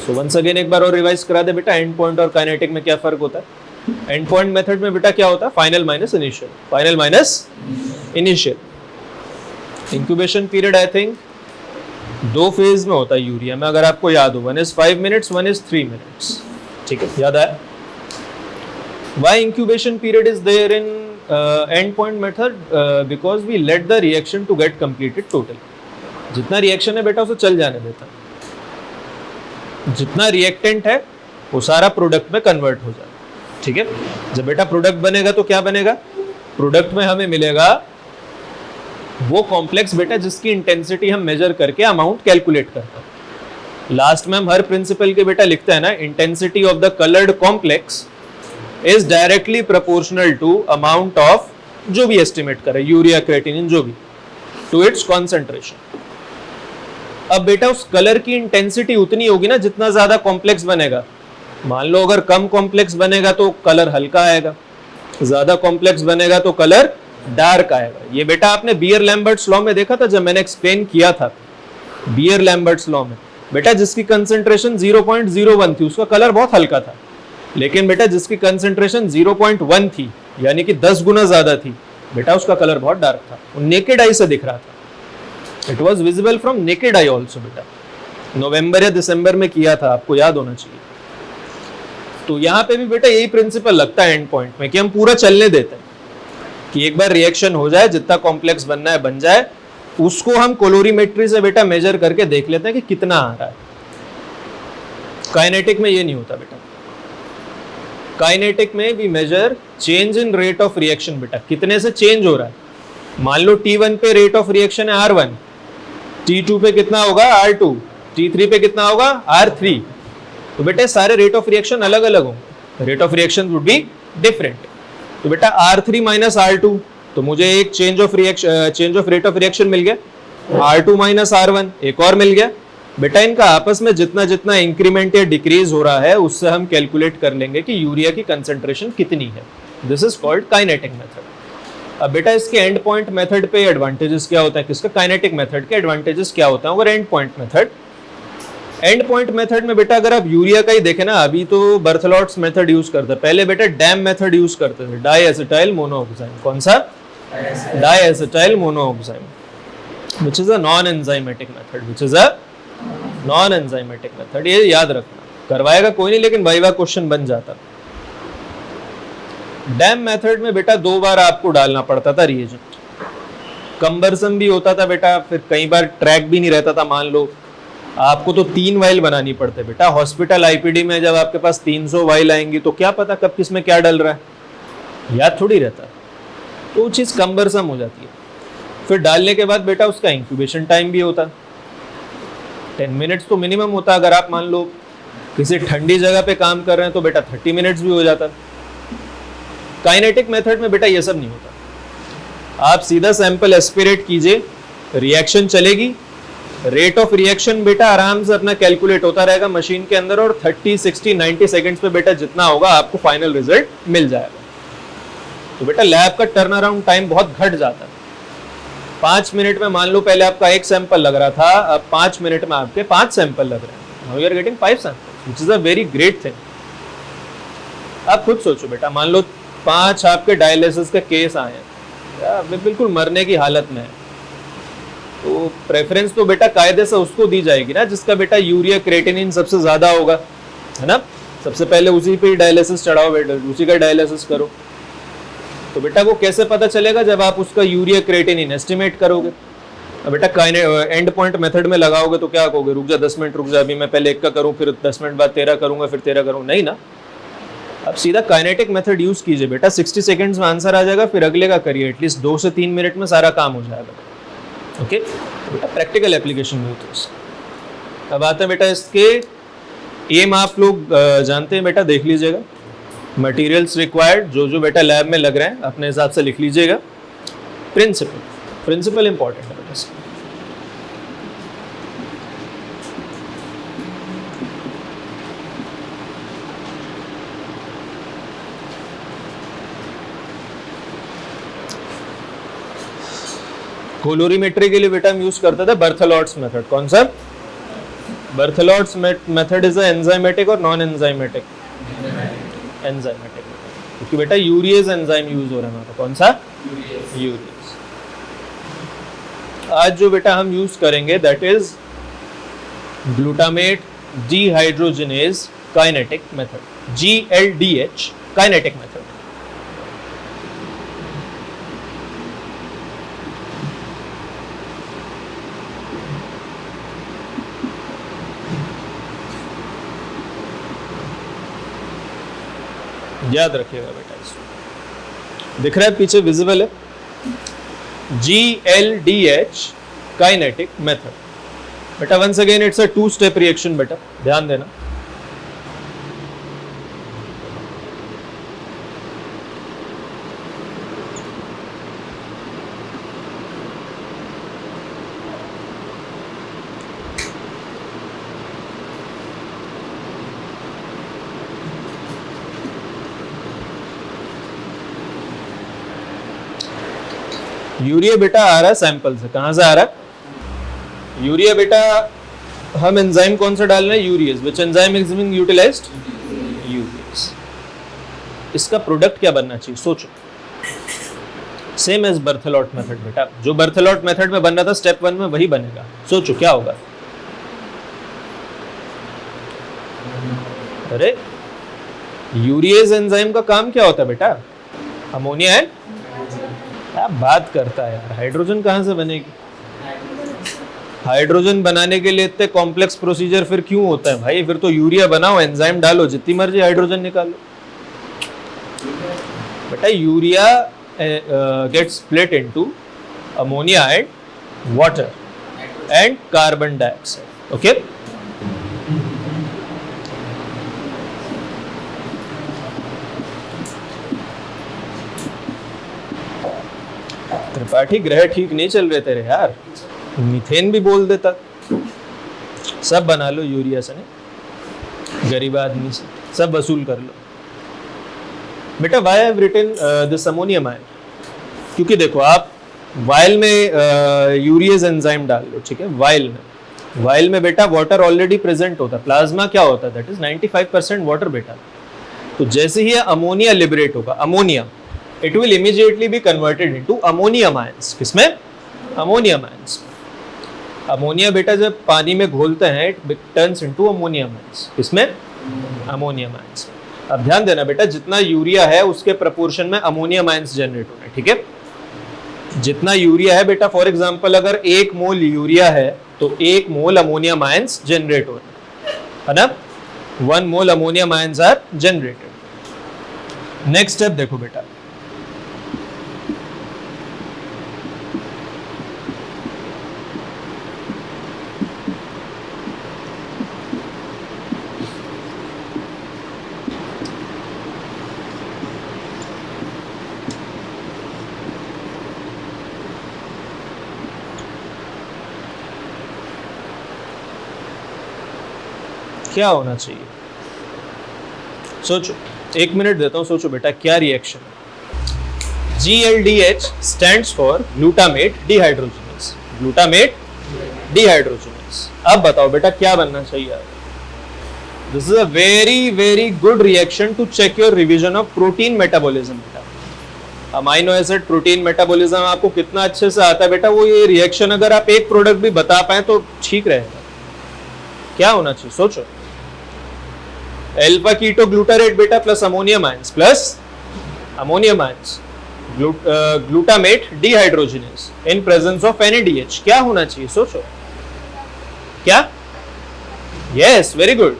So once again एक बार और revise करा दे बेटा, एंड पॉइंट और काइनेटिक में क्या फर्क होता है। एंड पॉइंट मेथड में बेटा क्या होता है, final minus initial, final minus initial. Incubation period I think 2 phase में होता है यूरिया में, अगर आपको याद हो, 1 is 5 minutes, 1 is 3 minutes। ठीक है, याद आया। Why incubation period is there in end point method? Because we let the reaction to get completed totally। जितना रिएक्शन है बेटा उसे चल जाने देता है, जितना रिएक्टेंट है वो सारा प्रोडक्ट में कन्वर्ट हो जाए। ठीक है, जब बेटा प्रोडक्ट बनेगा तो क्या बनेगा, प्रोडक्ट में हमें मिलेगा वो कॉम्प्लेक्स बेटा जिसकी इंटेंसिटी हम मेजर करके अमाउंट कैलकुलेट करते हैं। लास्ट में हम हर प्रिंसिपल के बेटा लिखते हैं ना, intensity of the coloured complex is directly proportional to amount of, जो भी एस्टिमेट करे, यूरिया क्रेटिनिन जो भी, टू इट्स कॉन्सेंट्रेशन। अब बेटा उस कलर की इंटेंसिटी उतनी होगी ना जितना ज्यादा कॉम्प्लेक्स बनेगा। मान लो अगर कम कॉम्प्लेक्स बनेगा तो कलर हल्का आएगा, ज्यादा कॉम्प्लेक्स बनेगा तो कलर डार्क आएगा। ये बेटा आपने बियर लैम्बर्ट्स लॉ में देखा था जब मैंने एक्सप्लेन किया था। बियर लैम्बर्ट्स लॉ में बेटा जिसकी कंसेंट्रेशन 0.01 थी उसका कलर बहुत हल्का था, लेकिन बेटा जिसकी कंसेंट्रेशन 0.1 थी यानी कि 10 गुना ज्यादा थी, बेटा उसका कलर बहुत डार्क था, वो नेकेड आई से दिख रहा था। It was visible from naked I also. बेटा नवंबर या दिसंबर में किया था, आपको याद होना चाहिए। तो यहाँ पे भी बेटा यही प्रिंसिपल लगता है एंड पॉइंट में कि हम पूरा चलने देते हैं कि एक बार रिएक्शन हो जाए, जितना कॉम्प्लेक्स बनना है बन जाए, उसको हम कोलोरीमेट्री से बेटा मेजर करके देख लेते हैं कि कितना आ रहा है। काइनेटिक में ये नहीं होता बेटा। काइनेटिक में भी major change in rate of reaction, बेटा कितने से चेंज हो रहा है। मान लो T1 पे रेट ऑफ रिएक्शन है R1, T2 पे कितना होगा R2, T3 पे कितना होगा R3। तो बेटा सारे रेट ऑफ रिएक्शन अलग अलग होंगे, rate of reaction would be different. तो बेटा R3 माइनस R2, तो मुझे एक change of rate of reaction मिल गया। R2 माइनस R1 एक और मिल गया। बेटा इनका आपस में जितना जितना इंक्रीमेंट या डिक्रीज हो रहा है उससे हम कैलकुलेट कर लेंगे कि यूरिया की कंसेंट्रेशन कितनी है। This is called kinetic method. अब बेटा इसके एंड पॉइंट मेथड पे एडवांटेजेस क्या होता है, किसका, काइनेटिक मेथड के एडवांटेजेस क्या होता है। और एंड पॉइंट मेथड में बेटा अगर आप यूरिया का ही देखें ना, अभी तो बर्थेलॉट्स मेथड यूज करते हैं, पहले बेटा डैम मेथड यूज करते थे, डाईएसिटाइल मोनोऑक्साइम। कौन सा, diacetyl monoxime, which is a non enzymatic method. ये याद रखना, करवाएगा कोई नहीं लेकिन वाइवा क्वेश्चन बन जाता। डैम मेथड में बेटा 2 बार आपको डालना पड़ता था रिएजेंट, कंबरसम भी होता था बेटा, फिर कई बार ट्रैक भी नहीं रहता था। मान लो आपको तो 3 वाइल बनानी पड़ते बेटा। हॉस्पिटल आईपीडी में जब आपके पास 300 वाइल आएंगी तो क्या पता कब किस में क्या डल रहा है, याद थोड़ी रहता, तो वो चीज़ कंबरसम हो जाती है। फिर डालने के बाद बेटा उसका इंक्यूबेशन टाइम भी होता, 10 मिनट्स तो मिनिमम होता। अगर आप मान लो किसी ठंडी जगह पे काम कर रहे हैं तो बेटा 30 मिनट्स भी हो जाता। काइनेटिक मेथड में बेटा ये सब नहीं होता, आप सीधा सैंपल एस्पिरेट कीजिए, रिएक्शन चलेगी, रेट ऑफ रिएक्शन बेटा आराम से अपना कैलकुलेट होता रहेगा मशीन के अंदर, और 30, 60, 90 सेकंड्स पे बेटा जितना होगा आपको फाइनल रिजल्ट मिल जाएगा। तो बेटा लैब का टर्न अराउंड टाइम बहुत घट जाता है। 5 मिनट में मान लो पहले आपका 1 सैंपल लग रहा था, अब 5 मिनट में आपके 5 सैंपल लग रहे हैं। Now you are getting 5 samples, which is a very great thing. आप खुद सोचो बेटा, मान लो 5 आपके डायलिसिस के केस आए हैं, बिल्कुल मरने की हालत में है, तो प्रेफरेंस तो बेटा कायदे से उसको दी जाएगी ना जिसका बेटा यूरिया क्रेटिनिन सबसे ज्यादा होगा, है ना। सबसे पहले उसी पे डायलिसिस चढ़ाओ बेटा, उसी का डायलिसिस करो। तो बेटा वो कैसे पता चलेगा, जब आप उसका यूरिया क्रेटिनिन एस्टिमेट करोगे। अब बेटा एंड पॉइंट मेथड में लगाओगे तो क्या कहोगे, रुक जा 10 मिनट रुक जा, अभी मैं पहले 1 का करूँ, फिर 10 मिनट बाद 13 करूंगा, फिर 13 करूँ, नहीं ना। अब सीधा काइनेटिक मेथड यूज कीजिए बेटा, 60 सेकंड्स में आंसर आ जाएगा, फिर अगले का करिए, एटलीस्ट 2 से 3 मिनट में सारा काम हो जाएगा। ओके, बेटा प्रैक्टिकल एप्लीकेशन में होती है। अब आते हैं बेटा इसके एम, आप लोग जानते हैं बेटा, देख लीजिएगा। मटेरियल्स रिक्वायर्ड, जो जो बेटा लैब में लग रहे हैं अपने हिसाब से लिख लीजिएगा। प्रिंसिपल इंपॉर्टेंट है बेटा। कोलोरीमेट्री के लिए बेटा हम यूज करते थे बर्थेलॉट्स मेथड। कौन सा, बर्थेलॉट्स मेथड इज एंजाइमेटिक और नॉन एंजाइमेटिक? एंजाइमेटिक, क्योंकि बेटा यूरियज एंजाइम यूज हो रहा है वहां पर। कौन सा? यूरियज। आज जो बेटा हम यूज करेंगे that is glutamate dehydrogenase kinetic method, GLDH kinetic method. याद रखिएगा बेटा, इसको दिख रहा है पीछे, विजिबल है, GLDH काइनेटिक मेथड। बेटा once again it's a 2 step reaction बेटा, ध्यान देना। यूरिया बेटा आ रहा है सैंपल से, कहां से आ रहा है? यूरिया बेटा हम एंजाइम कौन सा डाल रहे हैं? Urease. Which enzyme is being utilized? Urease. इसका प्रोडक्ट क्या बनना चाहिए? सोचो। सेम एज बर्थेलॉट मेथड बेटा, जो बर्थेलॉट मेथड में बन रहा था स्टेप 1 में वही बनेगा। सोचो क्या होगा? अरे यूरियस एंजाइम का काम क्या होता है बेटा? अमोनिया एंड, क्या बात करता है यार, हाइड्रोजन कहां से बनेगी? हाइड्रोजन बनाने के लिए इतने कॉम्प्लेक्स प्रोसीजर फिर क्यों होता है भाई? फिर तो यूरिया बनाओ, एंजाइम डालो, जितनी मर्जी हाइड्रोजन निकालो। बेटा urea gets split into ammonia and water and carbon dioxide. Okay, Tripathi ग्रह ठीक नहीं चल रहे तेरे यार, मीथेन भी बोल देता। सब बना लो यूरिया से, नहीं गरीब आदमी से सब वसूल कर लो। बेटा why I have written this ammonium ion? क्योंकि देखो आप वाइल में यूरियस एंजाइम डाल लो, ठीक है, वाइल में बेटा वाटर ऑलरेडी प्रेजेंट होता है। प्लाज्मा क्या होता है? दैट इज 95% वाटर बेटा। तो जैसे ही अमोनिया लिबरेट होगा, ammonia, it will immediately be converted into ammonium ions। किसमें? ammonium ions। अमोनिया बेटा जब पानी में घोलते हैं it turns into ammonium ions। किसमें? ammonium ions। अब ध्यान देना बेटा, जितना यूरिया है उसके प्रपोर्शन में अमोनियम आयंस जनरेट हो रहे हैं, ठीक है। जितना यूरिया है बेटा, फॉर एग्जांपल अगर 1 मोल यूरिया है तो 1 मोल अमोनियम आयंस जनरेट हो रहे हैं, है ना? 1 mole ammonium ions are generated. Next step देखो बेटा, क्या होना चाहिए? सोचो, 1 मिनट देता हूं, सोचो बेटा क्या रिएक्शन है? GLDH stands for glutamate dehydrogenase, glutamate dehydrogenase. अब बताओ बेटा क्या बनना चाहिए? This is a very very good reaction to check your revision of protein metabolism बेटा। अमाइनो एसिड प्रोटीन मेटाबॉलिज्म आपको कितना अच्छे से आता है बेटा, वो ये रिएक्शन अगर आप एक प्रोडक्ट भी बता पाए तो ठीक रहेगा। क्या होना चाहिए? सोचो, अल्फा कीटो ग्लूटारेट बेटा plus ammonium ions plus ammonium ions, glutamate dehydrogenase in presence of NADH। क्या होना चाहिए? सोचो क्या? Yes, very good,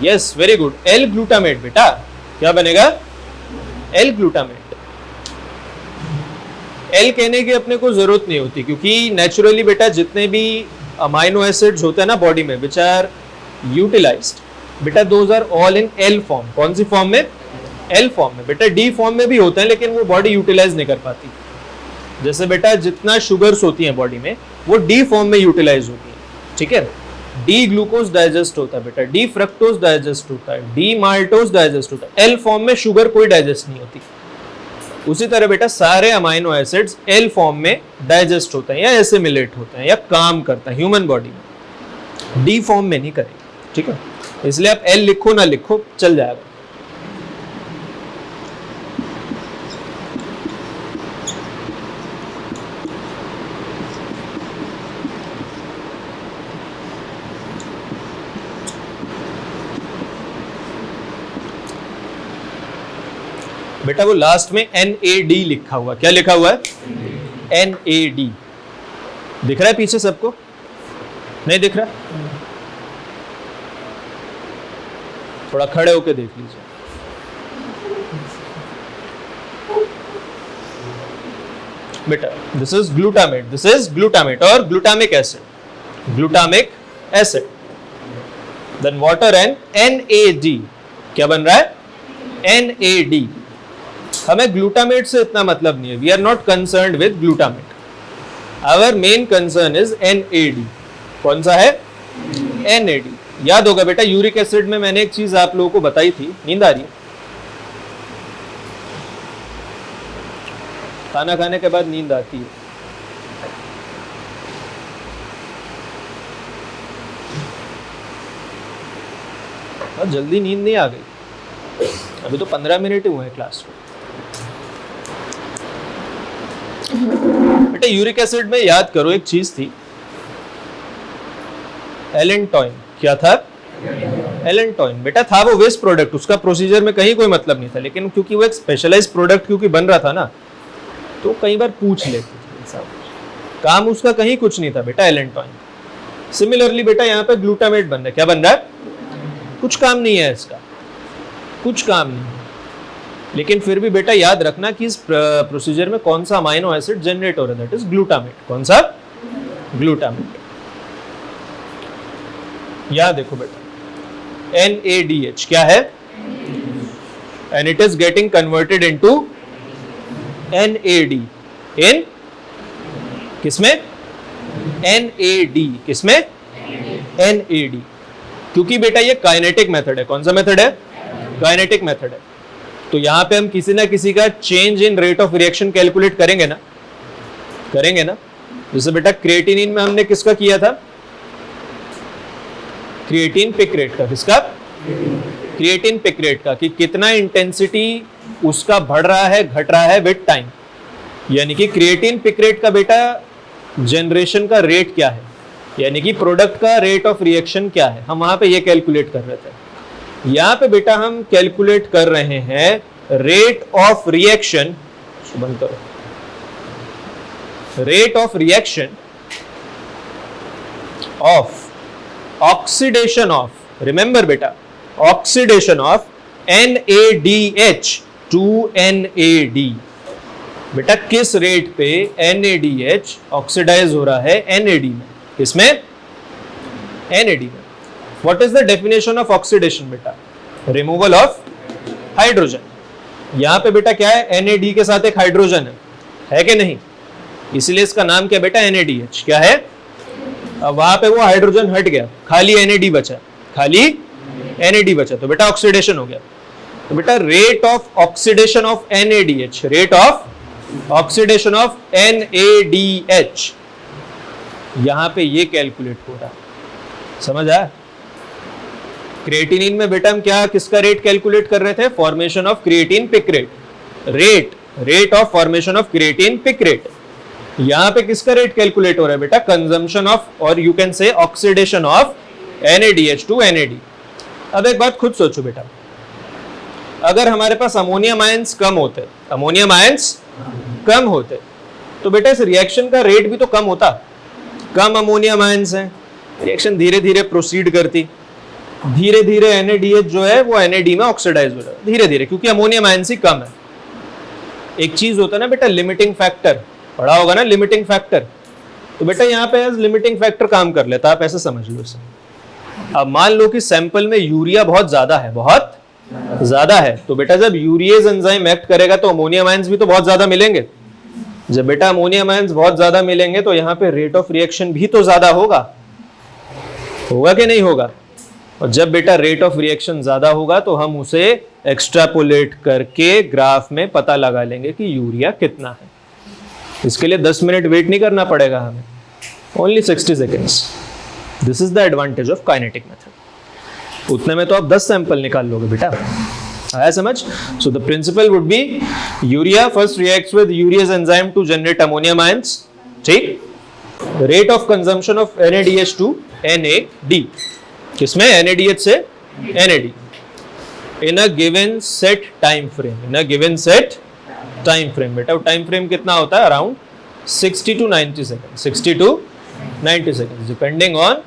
yes very good, L glutamate बेटा। क्या बनेगा? L glutamate. एल कहने की अपने को जरूरत नहीं होती, क्योंकि नेचुरली बेटा जितने भी अमाइनो एसिड्स होते हैं ना बॉडी में विच आर यूटिलाइज्ड बेटा, those are all in L form. कौन सी फॉर्म में? एल फॉर्म में। बेटा डी फॉर्म में भी होते हैं लेकिन वो बॉडी यूटिलाइज नहीं कर पाती। जैसे बेटा जितना शुगर्स होती हैं बॉडी में वो डी फॉर्म में यूटिलाइज होती है, ठीक है। डी ग्लूकोज डाइजेस्ट होता है बेटा, डी फ्रक्टोज डाइजेस्ट होता है, डी माल्टोज डाइजेस्ट होता है। एल फॉर्म में शुगर कोई डाइजेस्ट नहीं होती। उसी तरह बेटा सारे अमाइनो एसिड्स एल फॉर्म में डाइजेस्ट होते हैं या एसिमिलेट होते हैं या काम करता है ह्यूमन बॉडी में। डी फॉर्म में नहीं करेगी, ठीक है, इसलिए आप एल लिखो ना लिखो चल जाएगा। बेटा वो लास्ट में NAD लिखा हुआ, क्या लिखा हुआ है? NAD दिख रहा है पीछे सबको? नहीं दिख रहा? थोड़ा खड़े होके देख लीजिए। बेटा दिस इज ग्लूटामेट और glutamic acid then water and NAD क्या बन रहा है? NAD। हमें ग्लूटामेट से इतना मतलब नहीं है, we are not concerned with glutamate, our main concern is NAD। कौन सा है? NAD। याद होगा बेटा यूरिक एसिड में मैंने एक चीज आप लोगों को बताई थी, नींद आ रही है? खाना खाने के बाद नींद आती है। और जल्दी नींद नहीं आ गई, अभी तो 15 मिनट ही हुए हैं क्लास में। बेटा यूरिक एसिड में याद करो एक चीज थी, एलेंटोइन। क्या था? एलेंटोइन। बेटा था वो वेस्ट प्रोडक्ट, उसका प्रोसीजर में कहीं कोई मतलब नहीं था, लेकिन क्योंकि वो एक स्पेशलाइज प्रोडक्ट क्योंकि बन रहा था ना, तो कई बार पूछ लेते थे, काम उसका कहीं कुछ नहीं था बेटा एलेंटोइन। सिमिलरली बेटा यहाँ पे ग्लूटामेट बन रहा है, क्या बन रहा है? कुछ काम नहीं है इसका, कुछ काम नहीं है, लेकिन फिर भी बेटा याद रखना कि इस प्रोसीजर में कौन सा अमाइनो एसिड जनरेट हो रहा है, दैट इज ग्लूटामेट। कौन सा? ग्लूटामेट। यहां देखो बेटा NADH क्या है? And it is getting converted into NAD इन किसमें? NAD किसमें? NAD। क्योंकि बेटा ये काइनेटिक मेथड है। कौन सा मेथड है? काइनेटिक मेथड है। तो यहां पे हम किसी ना किसी का change in rate of reaction calculate करेंगे ना, करेंगे ना। जैसे बेटा क्रिएटिनिन में हमने किसका किया था? क्रिएटिन पिक्रेट का। किसका? क्रिएटिन पिक्रेट का, कि कितना इंटेंसिटी उसका बढ़ रहा है घट रहा है विद टाइम, यानी कि क्रिएटिन पिक्रेट का बेटा जनरेशन का रेट क्या है, यानी कि प्रोडक्ट का रेट ऑफ रिएक्शन क्या है, हम वहां पे ये कैलकुलेट कर रहे थे। यहां पे बेटा हम कैलकुलेट कर रहे हैं रेट ऑफ रिएक्शन, बंद करो, rate of reaction of oxidation of, remember बेटा oxidation of NADH to NAD। बेटा किस रेट पे NADH ऑक्सीडाइज हो रहा है NAD में? किसमें? NAD में। What is the definition of oxidation बेटा? Removal of hydrogen. यहां पे बेटा क्या है? NAD के साथ एक हाइड्रोजन है कि नहीं? इसलिए इसका नाम क्या बेटा? NADH। क्या है? अब वहां पे वो हाइड्रोजन हट गया, खाली NAD बचा, खाली NAD बचा, तो बेटा ऑक्सीडेशन हो गया। तो बेटा rate of oxidation of NADH, rate of oxidation of NADH, यहां पे ये कैलकुलेट हो रहा है। समझ आया? क्रिएटिनिन में बेटा हम क्या किसका रेट कैलकुलेट कर रहे थे? Formation of creatine picrate, rate of formation of creatine picrate. यहां पे किसका रेट कैलकुलेट हो रहा है बेटा? कंजम्पशन ऑफ, और you can say oxidation of NADH to NAD। अब एक बात खुद सोचो बेटा, अगर हमारे पास अमोनियम आयंस कम होते, अमोनियम आयंस कम होते, तो बेटा इस रिएक्शन का रेट भी तो कम होता। कम अमोनियम आयंस हैं, रिएक्शन धीरे धीरे प्रोसीड करती, धीरे धीरे NADH जो है वो NAD में ऑक्सीडाइज हो रहा है धीरे धीरे, क्योंकि अमोनियम आयंस ही कम है। एक चीज होता है ना बेटा लिमिटिंग फैक्टर, पढ़ा होगा ना लिमिटिंग फैक्टर, तो बेटा यहाँ पे लिमिटिंग फैक्टर काम कर लेता, आप ऐसे समझ लो इसे। अब मान लो कि सैंपल में यूरिया बहुत ज्यादा है, बहुत ज्यादा है, तो बेटा जब यूरिएज एंजाइम एक्ट करेगा तो अमोनियम आयंस भी तो बहुत ज्यादा मिलेंगे। जब बेटा अमोनियम आयंस बहुत ज्यादा मिलेंगे तो यहाँ पे रेट ऑफ रिएक्शन भी तो ज्यादा होगा, होगा कि नहीं होगा? और जब बेटा रेट ऑफ रिएक्शन ज्यादा होगा तो हम उसे एक्सट्रापोलेट करके ग्राफ में पता लगा लेंगे कि यूरिया कितना है। इसके लिए 10 मिनट वेट नहीं करना पड़ेगा हमें, only 60 seconds. This is the advantage of kinetic method. उतने में तो आप 10 सैंपल निकाल लोगे बेटा, आया समझ? So the principle would be urea first reacts with urease enzyme to generate ammonium ions, ठीक? Rate of consumption of NADH to NAD, किसमें? NADH से NAD in a given set time frame, in a given set time frame. बेटा time frame कितना होता है? Around 60 to 90 seconds, 60 to 90 seconds depending on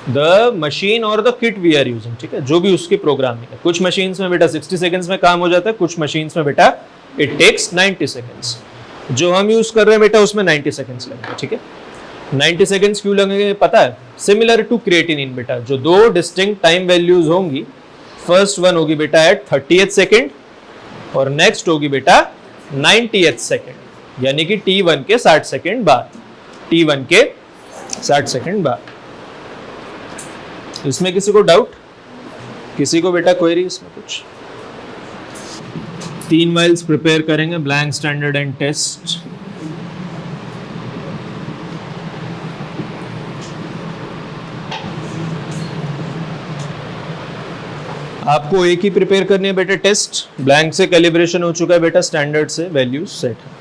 the machine और the kit we are using, ठीक है? जो भी उसकी प्रोग्रामिंग है। कुछ मशीन्स में बेटा 60 सेकंड्स में काम हो जाता है, कुछ मशीन्स में बेटा इट टेक्स 90 सेकंड्स। जो हम यूज कर रहे हैं बेटा उसमें 90 सेकंड्स लगेंगे, ठीक है? 90 सेकंड्स क्यों लगेंगे पता है? सिमिलर टू क्रिएटिनिन बेटा, जो दो डिस्टिंक्ट टाइम वैल्यूज होंगी, फर्स्ट वन होगी बेटा एट 30th सेकेंड और नेक्स्ट होगी बेटा 90th सेकेंड, यानी कि T1 के 60 सेकेंड बाद, T1 के 60 सेकेंड बाद। इसमें किसी को डाउट? किसी को बेटा क्वेरी इसमें कुछ? 3 वाइल्स प्रिपेयर करेंगे, ब्लैंक, स्टैंडर्ड एंड टेस्ट। आपको एक ही प्रिपेयर करनी है बेटा टेस्ट, ब्लैंक से कैलिब्रेशन हो चुका है बेटा, स्टैंडर्ड से वैल्यूज सेट है।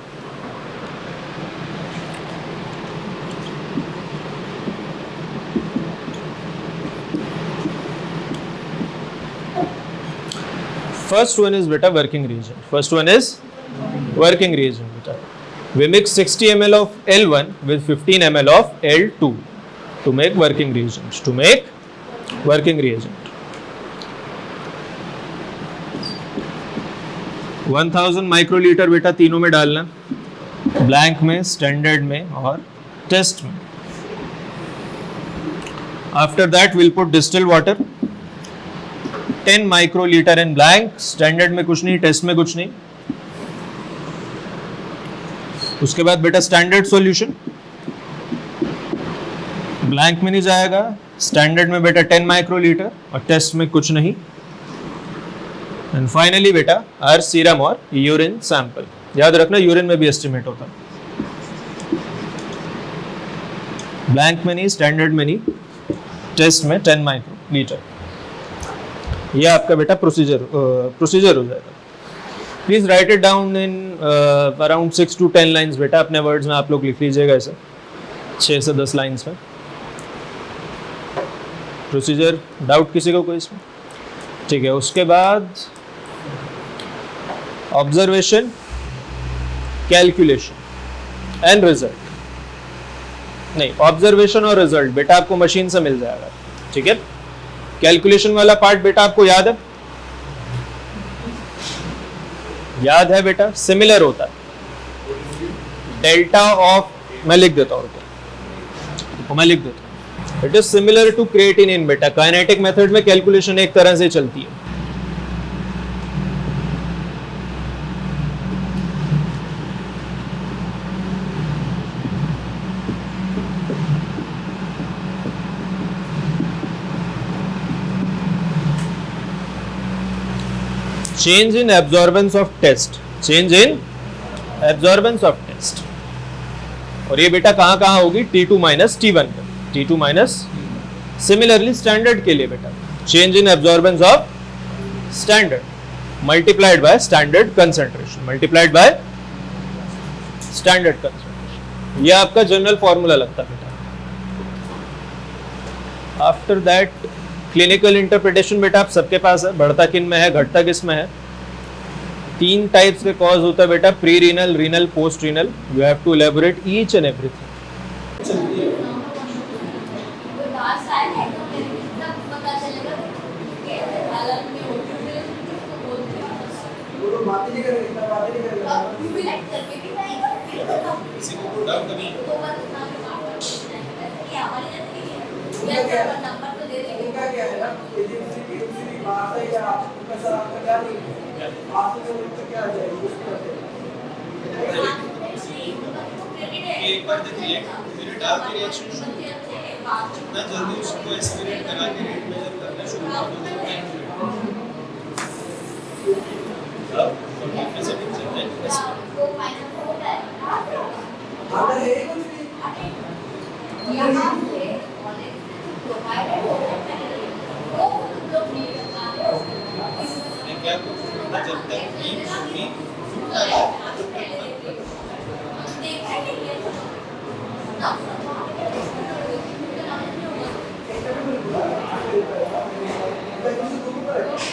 फर्स्ट वन इज बेटा working reagent, first one is working reagent बेटा। We mix 60 ml of L1 with 15 ml of L2 to make working reagent, to make working reagent। 1000 microlitre बेटा तीनों में डालना, blank में, standard में और टेस्ट में। After that will put distil water 10 microlitre in blank, standard में कुछ नहीं, टेस्ट में कुछ नहीं। उसके बाद बेटा स्टैंडर्ड सॉल्यूशन, ब्लैंक में नहीं जाएगा, स्टैंडर्ड में बेटा 10 माइक्रोलीटर और टेस्ट में कुछ नहीं। एंड फाइनली बेटा आर सीरम और यूरिन सैंपल। याद रखना यूरिन में भी एस्टिमेट होता है, ब्लैंक में नहीं, स्टैंडर्ड में नहीं, टेस्ट में 10 माइक्रोलीटर। ये आपका बेटा प्रोसीजर हो जाएगा। Please right it down in around 6 to 10 lines बेटा, अपने वर्ड्स में आप लोग लिख लीजिएगा ऐसे 6 से 10 लाइन्स में प्रोसीजर। डाउट किसी को कोई इसमें? ठीक है। उसके बाद ऑब्जर्वेशन, कैलकुलेशन एंड रिजल्ट। नहीं, ऑब्जर्वेशन और रिजल्ट बेटा आपको मशीन से मिल जाएगा, ठीक है। कैलकुलेशन वाला पार्ट बेटा आपको याद है? याद है बेटा, सिमिलर होता है। डेल्टा ऑफ, मैं लिख देता हूं, मैं लिख देता हूं, it is similar to creatinine बेटा। काइनेटिक मेथड में कैलकुलेशन एक तरह से चलती है। Change in absorbance of test, change in absorbance of test. और ये बेटा कहां कहां होगी? T2 माइनस T1 पे, T2 माइनस। सिमिलरली स्टैंडर्ड के लिए बेटा change in absorbance of standard multiplied by standard concentration, multiplied by standard concentration. ये आपका जनरल फॉर्मूला लगता है बेटा। आफ्टर दैट क्लिनिकल इंटरप्रिटेशन बेटा आप सबके पास है, बढ़ता किन में है, घटता किस में है। 3 टाइप्स के कॉज होता है बेटा, pre renal, renal, post renal. You have to elaborate each and everything. एक बार जब रिएक्ट डाल के रिएक्शन जितना जल्दी उसको एस्पिरेट करा के रेट मेजर करना शुरू कर दो। अब ऐसे भी चलता है वो फाइनल होता है अगर है कुछ भी यहां से तक घी फूटना है।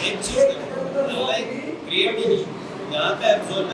एक चीज देखो, क्रिएटिनिन यहाँ पे एब्जॉर्ब